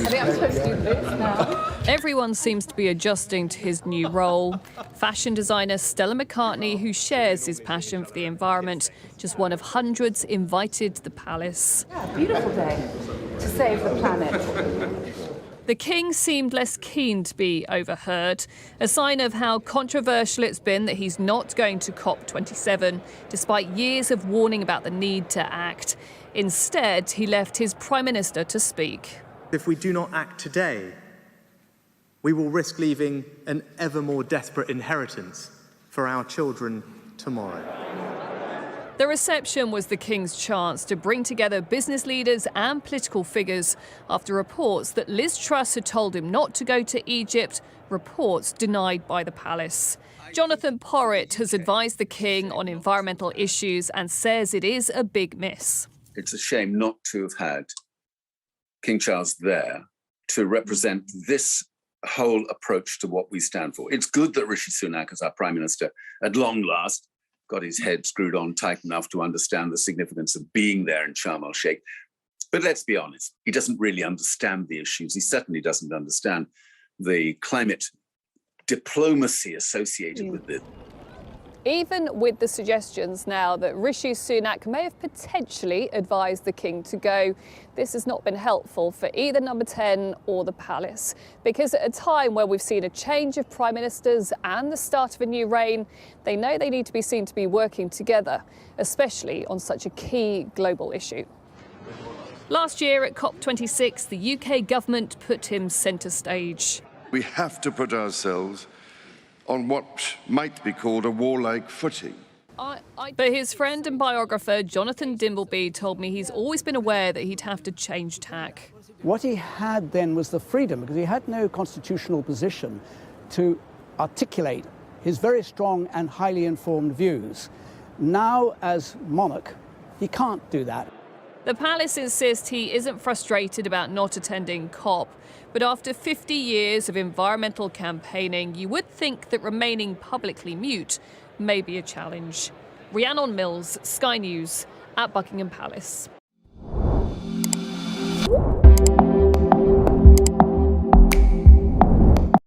think I'm supposed to do this now. Everyone seems to be adjusting to his new role. Fashion designer Stella McCartney, who shares his passion for the environment, just one of hundreds invited to the palace. Yeah, beautiful day to save the planet. The king seemed less keen to be overheard, a sign of how controversial it's been that he's not going to COP27, despite years of warning about the need to act. Instead, he left his prime minister to speak. If we do not act today, we will risk leaving an ever more desperate inheritance for our children tomorrow. The reception was the King's chance to bring together business leaders and political figures after reports that Liz Truss had told him not to go to Egypt, reports denied by the palace. Jonathan Porritt has advised the King on environmental issues and says it is a big miss. It's a shame not to have had King Charles there to represent this whole approach to what we stand for. It's good that Rishi Sunak, as our Prime Minister, at long last, got his head screwed on tight enough to understand the significance of being there in Sharm el-Sheikh. But let's be honest, he doesn't really understand the issues. He certainly doesn't understand the climate diplomacy associated with it. Even with the suggestions now that Rishi Sunak may have potentially advised the King to go, this has not been helpful for either Number 10 or the palace. Because at a time where we've seen a change of prime ministers and the start of a new reign, they know they need to be seen to be working together, especially on such a key global issue. Last year at COP26, the UK government put him centre stage. We have to put ourselves on what might be called a warlike footing. But his friend and biographer Jonathan Dimbleby told me he's always been aware that he'd have to change tack. What he had then was the freedom, because he had no constitutional position to articulate his very strong and highly informed views. Now, as monarch, he can't do that. The palace insists he isn't frustrated about not attending COP, but after 50 years of environmental campaigning, you would think that remaining publicly mute may be a challenge. Rhiannon Mills, Sky News, at Buckingham Palace.